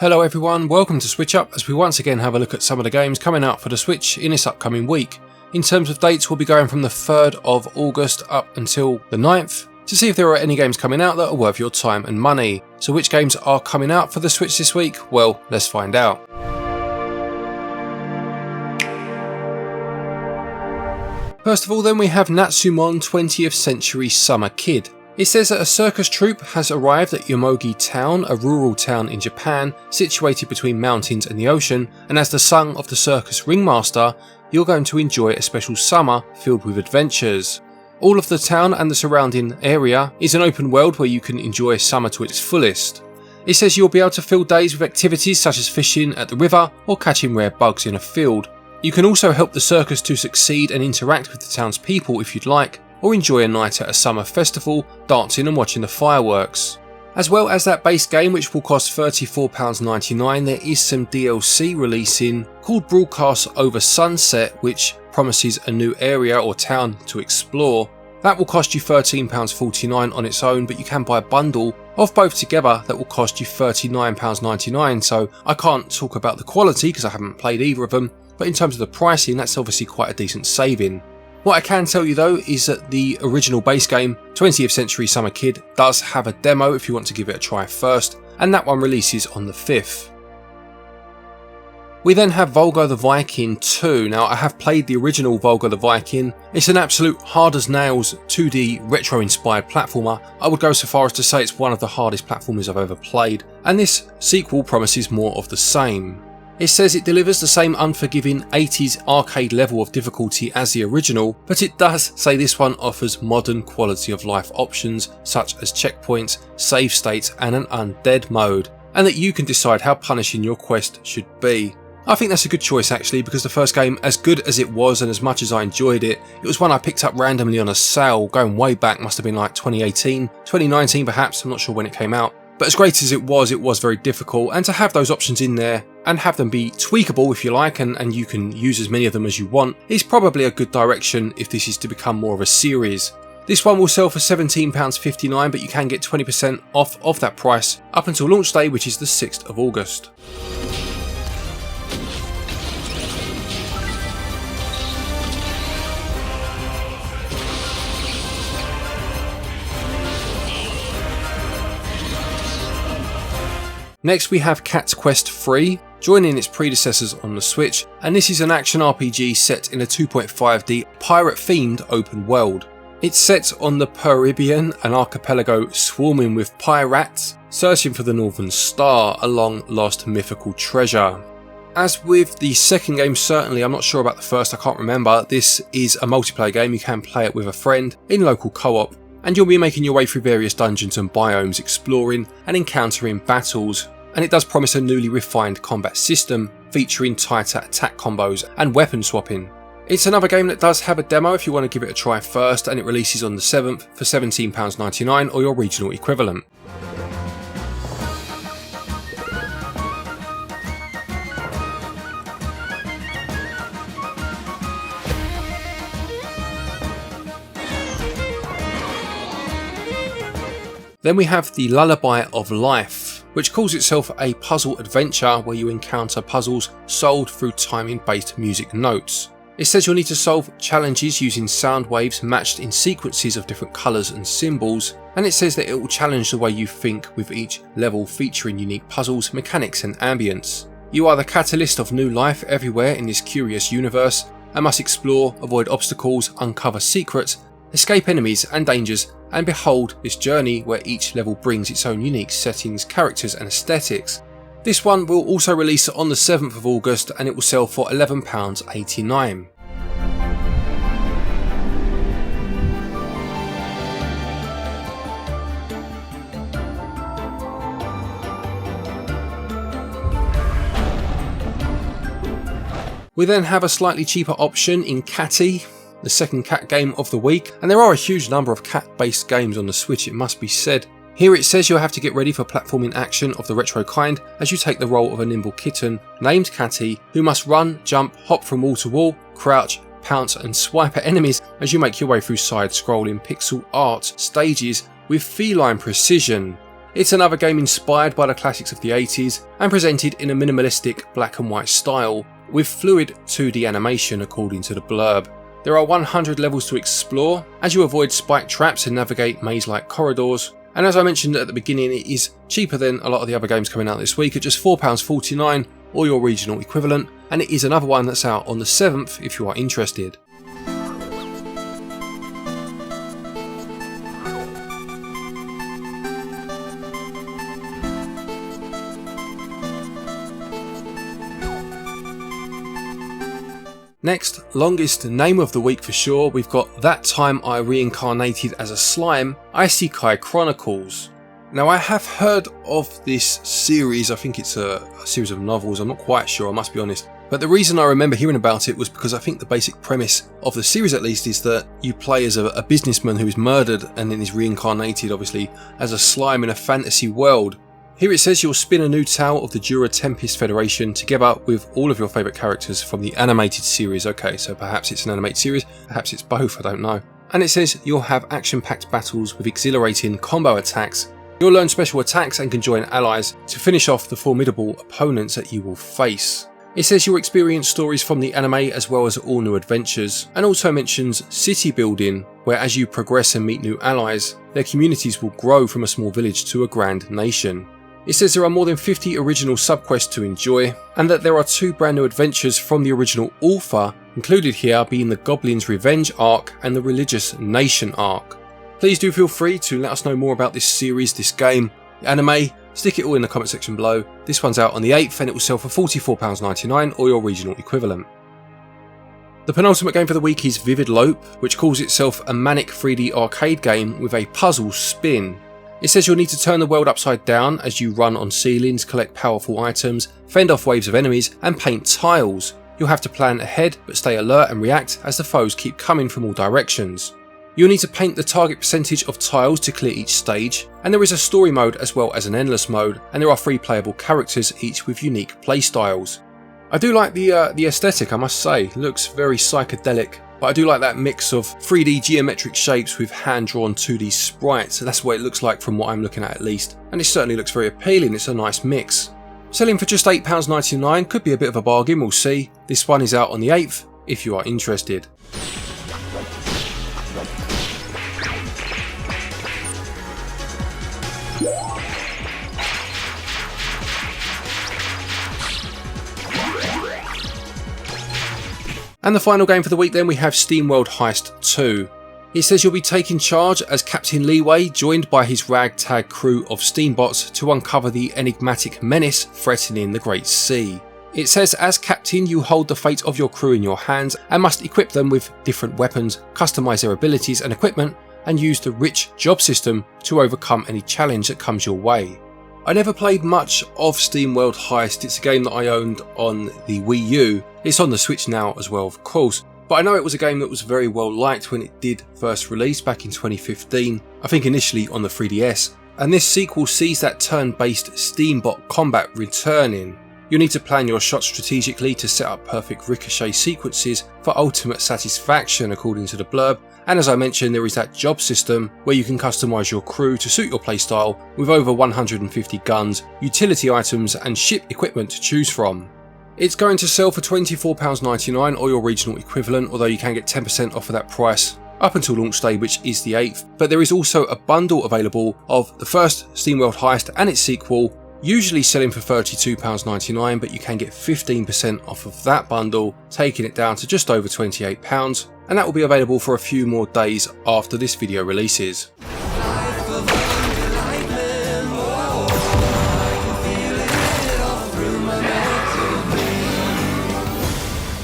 Hello everyone, welcome to SwitchUp as we once again have a look at some of the games coming out for the Switch in this upcoming week. In terms of dates, we'll be going from the 3rd of August up until the 9th to see if there are any games coming out that are worth your time and money. So which games are coming out for the Switch this week? Well, let's find out. First of all then we have Natsu-Mon 20th Century Summer Kid. It says that a circus troupe has arrived at Yomogi Town, a rural town in Japan situated between mountains and the ocean, and as the son of the circus ringmaster, you're going to enjoy a special summer filled with adventures. All of the town and the surrounding area is an open world where you can enjoy summer to its fullest. It says you'll be able to fill days with activities such as fishing at the river or catching rare bugs in a field. You can also help the circus to succeed and interact with the town's people if you'd like, or enjoy a night at a summer festival, dancing and watching the fireworks. As well as that base game, which will cost £34.99, there is some DLC releasing called Broadcast Over Sunset, which promises a new area or town to explore. That will cost you £13.49 on its own, but you can buy a bundle of both together that will cost you £39.99, so I can't talk about the quality because I haven't played either of them, but in terms of the pricing, that's obviously quite a decent saving. What I can tell you though is that the original base game, 20th Century Summer Kid, does have a demo if you want to give it a try first, and that one releases on the 5th. We then have Volgarr the Viking II. Now I have played the original Volgarr the Viking. It's an absolute hard as nails 2D retro inspired platformer. I would go so far as to say it's one of the hardest platformers I've ever played, and this sequel promises more of the same. It says it delivers the same unforgiving 80s arcade level of difficulty as the original, but it does say this one offers modern quality of life options such as checkpoints, save states and an undead mode, and that you can decide how punishing your quest should be. I think that's a good choice actually, because the first game, as good as it was and as much as I enjoyed it, it was one I picked up randomly on a sale going way back, must have been like 2018, 2019 perhaps, I'm not sure when it came out. But as great as it was very difficult, and to have those options in there and have them be tweakable if you like, and you can use as many of them as you want, is probably a good direction if this is to become more of a series. This one will sell for £17.59, but you can get 20% off of that price up until launch day, which is the 6th of August. Next we have Cat's Quest 3, joining its predecessors on the Switch, and this is an action RPG set in a 2.5D pirate-themed open world. It's set on the Caribbean, an archipelago swarming with pirates, searching for the Northern Star, a long-lost mythical treasure. As with the second game, certainly, I'm not sure about the first, I can't remember, this is a multiplayer game. You can play it with a friend in local co-op, and you'll be making your way through various dungeons and biomes, exploring and encountering battles, and it does promise a newly refined combat system featuring tighter attack combos and weapon swapping. It's another game that does have a demo if you want to give it a try first, and it releases on the 7th for £17.99 or your regional equivalent. Then we have the Lullaby of Life, which calls itself a puzzle adventure where you encounter puzzles solved through timing-based music notes. It says you'll need to solve challenges using sound waves matched in sequences of different colours and symbols, and it says that it will challenge the way you think with each level featuring unique puzzles, mechanics and ambience. You are the catalyst of new life everywhere in this curious universe and must explore, avoid obstacles, uncover secrets, escape enemies and dangers, and behold this journey where each level brings its own unique settings, characters and aesthetics. This one will also release on the 7th of August, and it will sell for £11.89. We then have a slightly cheaper option in Cattie, the second cat game of the week, and there are a huge number of cat-based games on the Switch, it must be said. Here it says you'll have to get ready for platforming action of the retro kind as you take the role of a nimble kitten named Cattie, who must run, jump, hop from wall to wall, crouch, pounce and swipe at enemies as you make your way through side-scrolling pixel art stages with feline precision. It's another game inspired by the classics of the 80s and presented in a minimalistic black and white style, with fluid 2D animation according to the blurb. There are 100 levels to explore as you avoid spike traps and navigate maze-like corridors, and as I mentioned at the beginning, it is cheaper than a lot of the other games coming out this week at just £4.49 or your regional equivalent, and it is another one that's out on the 7th if you are interested. Next, longest name of the week for sure, we've got That Time I Reincarnated as a Slime, Isekai Chronicles. Now I have heard of this series, I think it's a series of novels, I'm not quite sure, I must be honest. But the reason I remember hearing about it was because I think the basic premise of the series at least is that you play as a businessman who is murdered and then is reincarnated obviously as a slime in a fantasy world. Here it says you'll spin a new tale of the Jura Tempest Federation together with all of your favourite characters from the animated series. Okay, so perhaps it's an animated series, perhaps it's both, I don't know. And it says you'll have action-packed battles with exhilarating combo attacks. You'll learn special attacks and can join allies to finish off the formidable opponents that you will face. It says you'll experience stories from the anime as well as all new adventures, and also mentions city building, where as you progress and meet new allies, their communities will grow from a small village to a grand nation. It says there are more than 50 original subquests to enjoy, and that there are 2 brand new adventures from the original author, included here being the Goblin's Revenge arc and the Religious Nation arc. Please do feel free to let us know more about this series, this game, the anime, stick it all in the comment section below. This one's out on the 8th and it will sell for £44.99 or your regional equivalent. The penultimate game for the week is VIVIDLOPE, which calls itself a manic 3D arcade game with a puzzle spin. It says you'll need to turn the world upside down as you run on ceilings, collect powerful items, fend off waves of enemies, and paint tiles. You'll have to plan ahead but stay alert and react as the foes keep coming from all directions. You'll need to paint the target percentage of tiles to clear each stage, and there is a story mode as well as an endless mode, and there are 3 playable characters, each with unique playstyles. I do like the aesthetic, I must say. It looks very psychedelic. But I do like that mix of 3D geometric shapes with hand-drawn 2D sprites, so that's what it looks like from what I'm looking at least. And it certainly looks very appealing, it's a nice mix. Selling for just £8.99 could be a bit of a bargain, we'll see. This one is out on the 8th, if you are interested. And the final game for the week then, we have Steamworld Heist II. It says you'll be taking charge as Captain Leeway, joined by his ragtag crew of steambots to uncover the enigmatic menace threatening the Great Sea. It says as Captain you hold the fate of your crew in your hands and must equip them with different weapons, customise their abilities and equipment, and use the rich job system to overcome any challenge that comes your way. I never played much of Steamworld Heist. It's a game that I owned on the Wii U. It's on the Switch now as well, of course, but I know it was a game that was very well liked when it did first release back in 2015, I think initially on the 3DS, and this sequel sees that turn-based steambot combat returning. You'll need to plan your shots strategically to set up perfect ricochet sequences for ultimate satisfaction according to the blurb, and as I mentioned, there is that job system where you can customise your crew to suit your playstyle with over 150 guns, utility items and ship equipment to choose from. It's going to sell for £24.99 or your regional equivalent, although you can get 10% off of that price up until launch day, which is the 8th, but there is also a bundle available of the first Steamworld Heist and its sequel, usually selling for £32.99, but you can get 15% off of that bundle, taking it down to just over £28, and that will be available for a few more days after this video releases.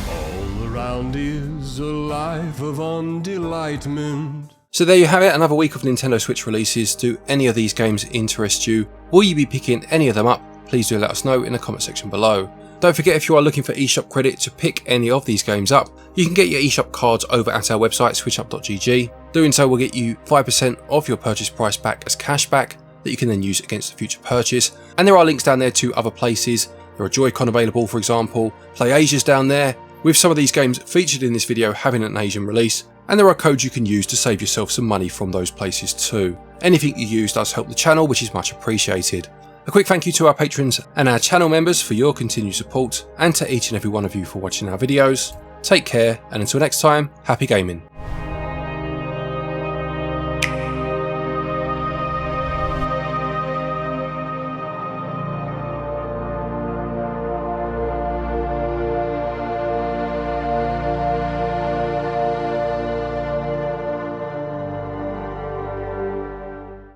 All around is a life of undelightment. So there you have it, another week of Nintendo Switch releases. Do any of these games interest you? Will you be picking any of them up? Please do let us know in the comment section below. Don't forget, if you are looking for eShop credit to pick any of these games up, you can get your eShop cards over at our website switchup.gg. Doing so will get you 5% of your purchase price back as cashback that you can then use against a future purchase. And there are links down there to other places. There are Joy-Con available, for example. PlayAsia's down there, with some of these games featured in this video having an Asian release. and there are codes you can use to save yourself some money from those places too. Anything you use does help the channel, which is much appreciated. A quick thank you to our patrons and our channel members for your continued support, and to each and every one of you for watching our videos. Take care, and until next time, happy gaming.